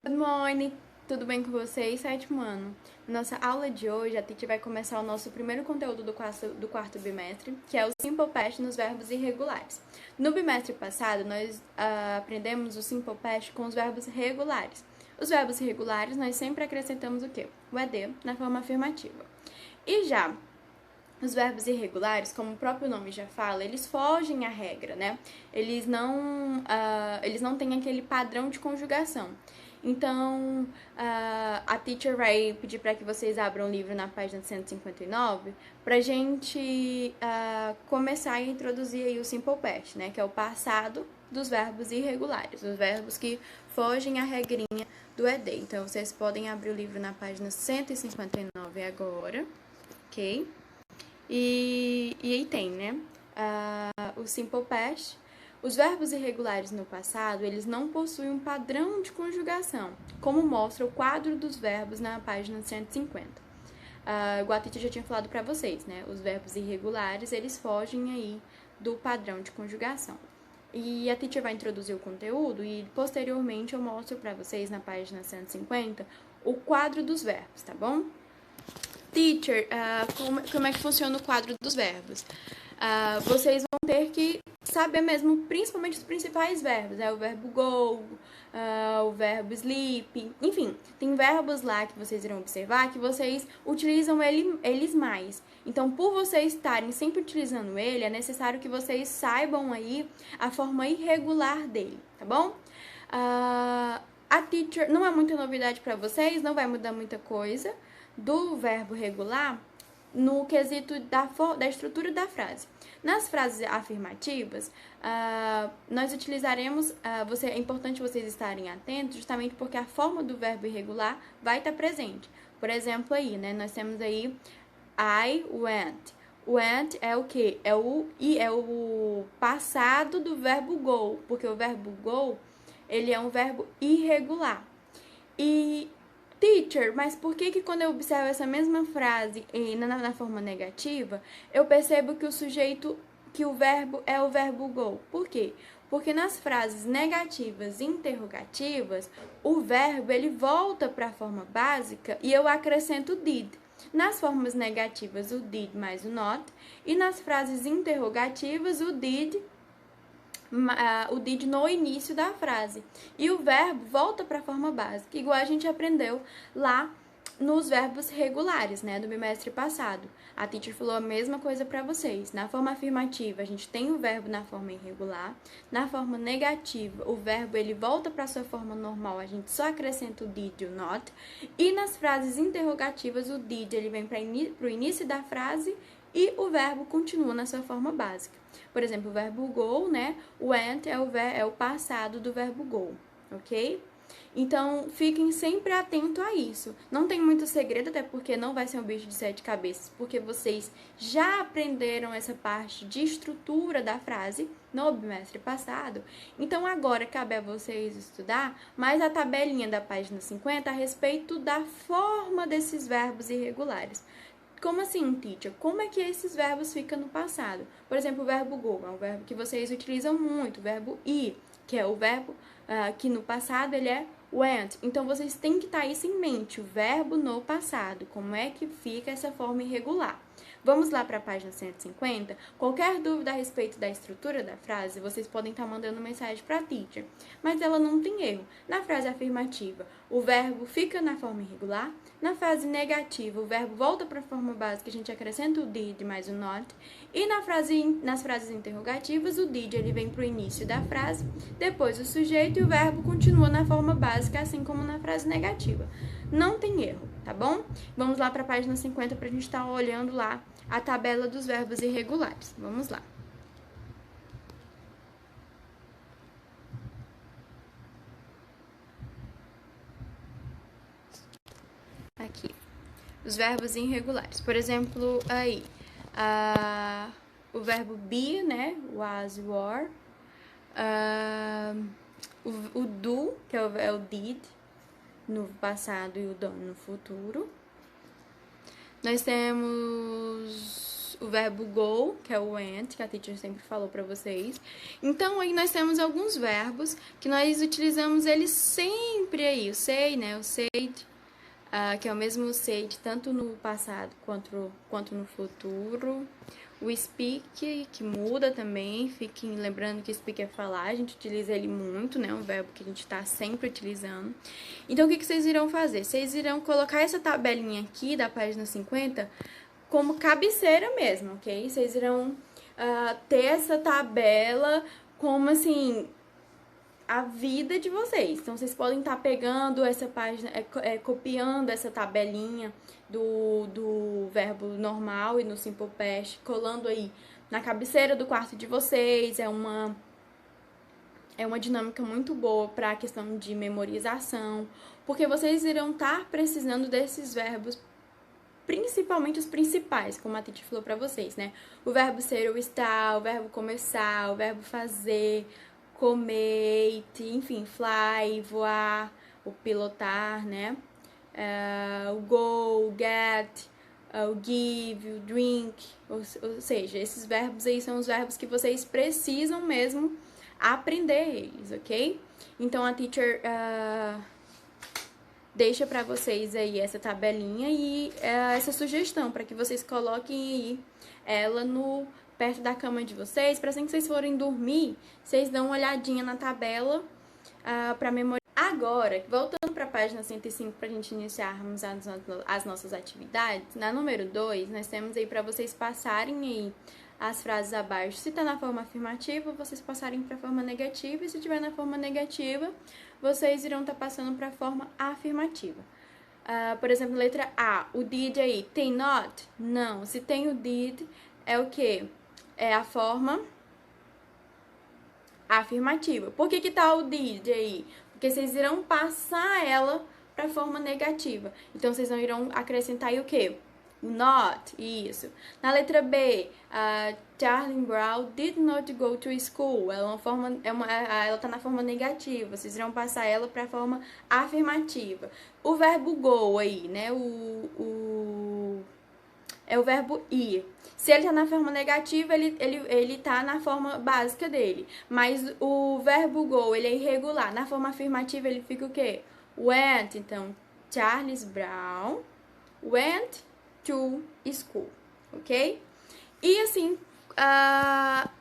Good morning! Tudo bem com vocês? Sétimo ano. Nossa aula de hoje, a Titi vai começar o nosso primeiro conteúdo do quarto bimestre, que é o Simple Past nos verbos irregulares. No bimestre passado, nós aprendemos o Simple Past com os verbos regulares. Os verbos irregulares, nós sempre acrescentamos o quê? O ED na forma afirmativa. E já os verbos irregulares, como o próprio nome já fala, eles fogem à regra, né? Eles não têm aquele padrão de conjugação. Então, a teacher vai pedir para que vocês abram o livro na página 159 para a gente começar a introduzir aí o Simple Past, né? Que é o passado dos verbos irregulares, os verbos que fogem à regrinha do ED. Então, vocês podem abrir o livro na página 159 agora, ok? E aí tem, né? O Simple Past. Os verbos irregulares no passado, eles não possuem um padrão de conjugação, como mostra o quadro dos verbos na página 150. Igual a Titi já tinha falado para vocês, né? Os verbos irregulares, eles fogem aí do padrão de conjugação. E a Titi vai introduzir o conteúdo e posteriormente eu mostro para vocês na página 150 o quadro dos verbos, tá bom? Teacher, como é que funciona o quadro dos verbos? Vocês vão ter que saber mesmo, principalmente os principais verbos, o verbo go, o verbo sleep, enfim, tem verbos lá que vocês irão observar que vocês utilizam eles mais. Então, por vocês estarem sempre utilizando ele, é necessário que vocês saibam aí a forma irregular dele, tá bom? A teacher não é muita novidade para vocês, não vai mudar muita coisa do verbo regular no quesito da estrutura da frase. Nas frases afirmativas, nós utilizaremos, é importante vocês estarem atentos, justamente porque a forma do verbo irregular vai estar presente. Por exemplo, aí, né, nós temos aí I went. Went é o quê? É o passado do verbo go, porque o verbo go, ele é um verbo irregular. E teacher, mas por que quando eu observo essa mesma frase na forma negativa, eu percebo que o sujeito, que o verbo é o verbo go? Por quê? Porque nas frases negativas interrogativas, o verbo ele volta para a forma básica e eu acrescento did. Nas formas negativas, o did mais o not, e nas frases interrogativas, o did no início da frase. E o verbo volta para a forma básica, igual a gente aprendeu lá nos verbos regulares, né, do bimestre passado. A teacher falou a mesma coisa para vocês. Na forma afirmativa, a gente tem o verbo na forma irregular. Na forma negativa, o verbo ele volta para sua forma normal, a gente só acrescenta o did e o not. E nas frases interrogativas, o did ele vem para o início da frase e o verbo continua na sua forma básica. Por exemplo, o verbo go, né? Went é o passado do verbo go, ok? Então, fiquem sempre atentos a isso. Não tem muito segredo, até porque não vai ser um bicho de 7 cabeças, porque vocês já aprenderam essa parte de estrutura da frase no bimestre passado. Então, agora cabe a vocês estudar mais a tabelinha da página 50 a respeito da forma desses verbos irregulares. Como assim, teacher? Como é que esses verbos ficam no passado? Por exemplo, o verbo go é um verbo que vocês utilizam muito, o verbo ir, que é o verbo que no passado ele é went. Então, vocês têm que estar isso em mente, o verbo no passado. Como é que fica essa forma irregular? Vamos lá para a página 150. Qualquer dúvida a respeito da estrutura da frase, vocês podem estar mandando mensagem para a teacher. Mas ela não tem erro. Na frase afirmativa, o verbo fica na forma irregular. Na frase negativa, o verbo volta para a forma básica, a gente acrescenta o did mais o not. E nas frases interrogativas, o did ele vem para o início da frase, depois o sujeito e o verbo continua na forma básica, assim como na frase negativa. Não tem erro, tá bom? Vamos lá para a página 50 para a gente estar olhando lá a tabela dos verbos irregulares. Vamos lá. Aqui. Os verbos irregulares. Por exemplo, aí, o verbo be, né? Was, were. O do, que é o did, no passado, e o done no futuro. Nós temos o verbo go, que é o went, que a teacher sempre falou pra vocês. Então, aí nós temos alguns verbos que nós utilizamos eles sempre aí. O say, né? O said, que é o mesmo said tanto no passado quanto no futuro. O speak, que muda também. Fiquem lembrando que speak é falar, a gente utiliza ele muito, né? Um verbo que a gente tá sempre utilizando. Então, o que vocês irão fazer? Vocês irão colocar essa tabelinha aqui da página 50 como cabeceira mesmo, ok? Vocês irão ter essa tabela como, assim, a vida de vocês. Então, vocês podem estar pegando essa página, copiando essa tabelinha do verbo normal e no simple past, colando aí na cabeceira do quarto de vocês. É uma dinâmica muito boa para a questão de memorização, porque vocês irão estar precisando desses verbos, principalmente os principais, como a Titi falou para vocês, né? O verbo ser ou estar, o verbo começar, o verbo fazer, comer, enfim, fly, voar, o pilotar, né? O go, o get, o give, o drink, ou seja, esses verbos aí são os verbos que vocês precisam mesmo aprender eles, ok? Então, a teacher deixa pra vocês aí essa tabelinha e essa sugestão para que vocês coloquem aí ela perto da cama de vocês, para assim que vocês forem dormir, vocês dão uma olhadinha na tabela para memorizar. Agora, voltando para a página 105, para a gente iniciarmos as nossas atividades, na número 2, nós temos aí para vocês passarem aí as frases abaixo. Se está na forma afirmativa, vocês passarem para a forma negativa, e se estiver na forma negativa, vocês irão estar passando para a forma afirmativa. Por exemplo, letra A, o did aí, tem not? Não. Se tem o did, é o quê? É a forma afirmativa. Por que tá o did aí? Porque vocês irão passar ela para a forma negativa. Então, vocês não irão acrescentar aí o quê? O not, isso. Na letra B, Charlie Brown did not go to school. Ela tá na forma negativa. Vocês irão passar ela para a forma afirmativa. O verbo go aí, né? É o verbo ir. Se ele tá na forma negativa, ele tá na forma básica dele. Mas o verbo go, ele é irregular. Na forma afirmativa, ele fica o quê? Went. Então, Charles Brown went to school. Ok? E assim,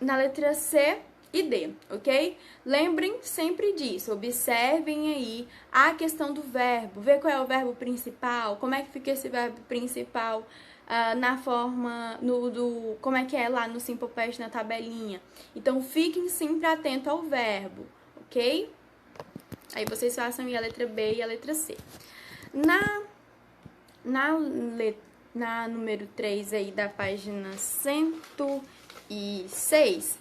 na letra C e D, ok? Lembrem sempre disso. Observem aí a questão do verbo. Vê qual é o verbo principal. Como é que fica esse verbo principal na forma, como é que é lá no Simple Past, na tabelinha. Então, fiquem sempre atentos ao verbo, ok? Aí vocês façam a letra B e a letra C. Na número 3 aí da página 106,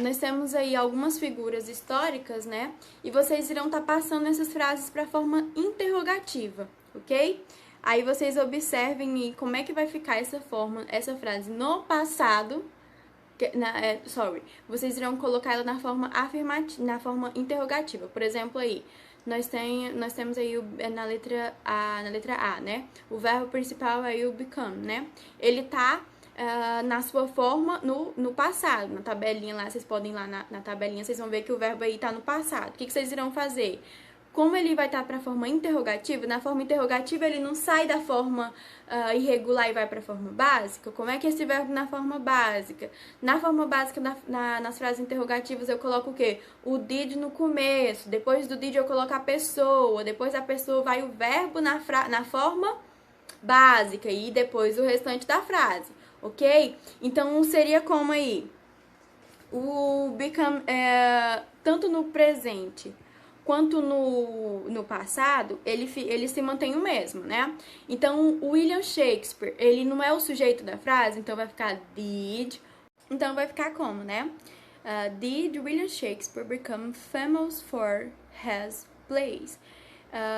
nós temos aí algumas figuras históricas, né? E vocês irão estar passando essas frases para a forma interrogativa, ok? Aí vocês observem como é que vai ficar essa frase no passado. Vocês irão colocar ela na forma afirmativa, na forma interrogativa. Por exemplo, aí, nós temos aí na letra A, né? O verbo principal é o become, né? Ele tá na sua forma no passado. Na tabelinha lá, vocês podem ir lá na tabelinha, vocês vão ver que o verbo aí tá no passado. O que vocês irão fazer? Como ele vai estar para a forma interrogativa, na forma interrogativa ele não sai da forma irregular e vai para a forma básica. Como é que é esse verbo na forma básica? Na forma básica, nas frases interrogativas, eu coloco o quê? O did no começo, depois do did eu coloco a pessoa, depois da pessoa vai o verbo na forma básica e depois o restante da frase, ok? Então, seria como aí? O become, tanto no presente quanto no passado, ele se mantém o mesmo, né? Então, o William Shakespeare, ele não é o sujeito da frase, então vai ficar did. Então, vai ficar como, né? Did William Shakespeare become famous for his plays?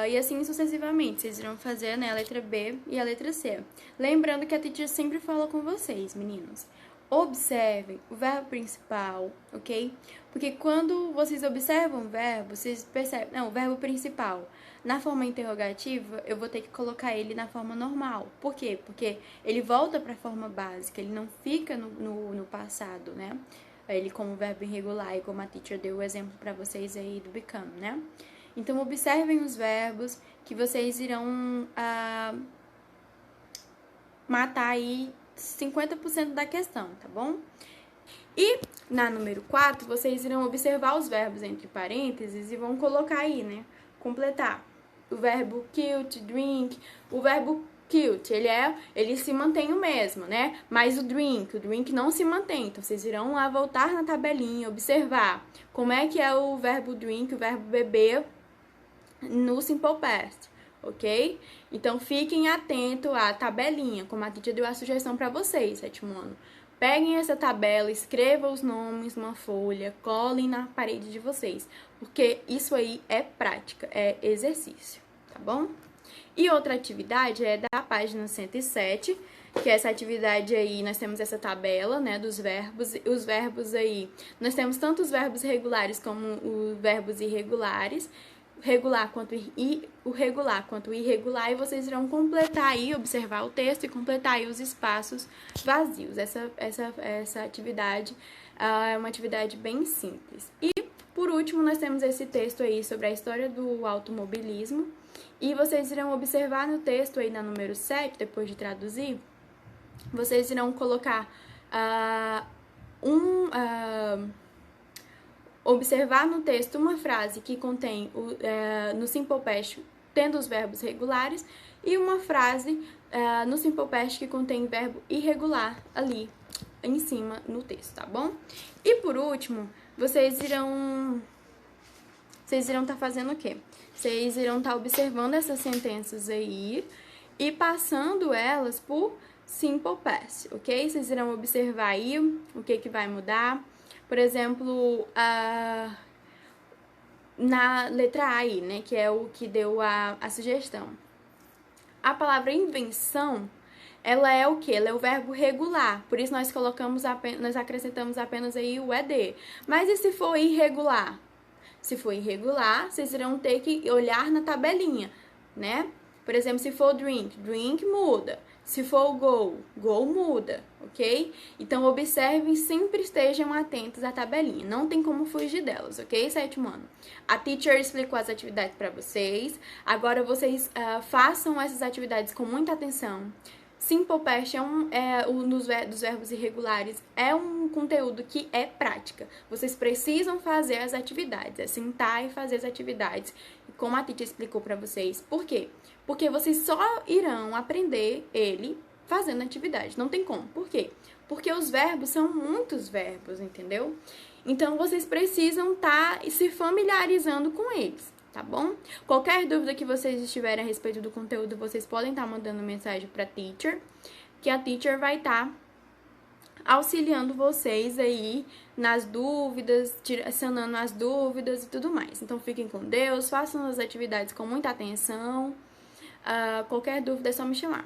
E assim sucessivamente, vocês irão fazer, né, a letra B e a letra C. Lembrando que a teacher sempre fala com vocês, meninos. observem o verbo principal, ok? Porque quando vocês observam o verbo, vocês percebem, não, o verbo principal, na forma interrogativa, eu vou ter que colocar ele na forma normal. Por quê? Porque ele volta para a forma básica, ele não fica no passado, né? Ele como verbo irregular, e como a teacher deu o exemplo para vocês aí do become, né? Então, observem os verbos que vocês irão matar aí 50% da questão, tá bom? E na número 4, vocês irão observar os verbos entre parênteses e vão colocar aí, né? Completar. O verbo cute, drink, o verbo cute, ele se mantém o mesmo, né? Mas o drink não se mantém. Então, vocês irão lá voltar na tabelinha, observar como é que é o verbo drink, o verbo beber no simple past, ok? Então, fiquem atentos à tabelinha, como a teacher deu a sugestão para vocês, sétimo ano. Peguem essa tabela, escrevam os nomes numa folha, colhem na parede de vocês, porque isso aí é prática, é exercício, tá bom? E outra atividade é da página 107, que essa atividade aí, nós temos essa tabela, né, dos verbos. Os verbos aí, nós temos tanto os verbos regulares como os verbos irregulares, o regular quanto o irregular, e vocês irão completar aí, observar o texto e completar aí os espaços vazios. Essa atividade é uma atividade bem simples. E, por último, nós temos esse texto aí sobre a história do automobilismo, e vocês irão observar no texto aí na número 7, depois de traduzir, vocês irão colocar observar no texto uma frase que contém no simple past tendo os verbos regulares e uma frase no simple past que contém verbo irregular ali em cima no texto, tá bom? E por último, vocês irão estar fazendo o quê? Vocês irão estar observando essas sentenças aí e passando elas por simple past, ok? Vocês irão observar aí o que vai mudar. Por exemplo, na letra A aí, né, que é o que deu a sugestão. A palavra invenção, ela é o quê? Ela é o verbo regular, por isso nós acrescentamos apenas aí o ED. Mas e se for irregular? Se for irregular, vocês irão ter que olhar na tabelinha, né? Por exemplo, se for drink muda. Se for go muda, ok? Então, observem, sempre estejam atentos à tabelinha. Não tem como fugir delas, ok, sétimo ano? A teacher explicou as atividades para vocês. Agora, vocês façam essas atividades com muita atenção. Simple past dos verbos irregulares é um conteúdo que é prática. Vocês precisam fazer as atividades, é sentar e fazer as atividades, como a teacher explicou para vocês. Por quê? Porque vocês só irão aprender ele fazendo atividade. Não tem como. Por quê? Porque os verbos são muitos verbos, entendeu? Então, vocês precisam estar se familiarizando com eles, tá bom? Qualquer dúvida que vocês tiverem a respeito do conteúdo, vocês podem estar mandando mensagem para a teacher, que a teacher vai estar auxiliando vocês aí nas dúvidas, sanando as dúvidas e tudo mais. Então, fiquem com Deus, façam as atividades com muita atenção. Qualquer dúvida é só me chamar.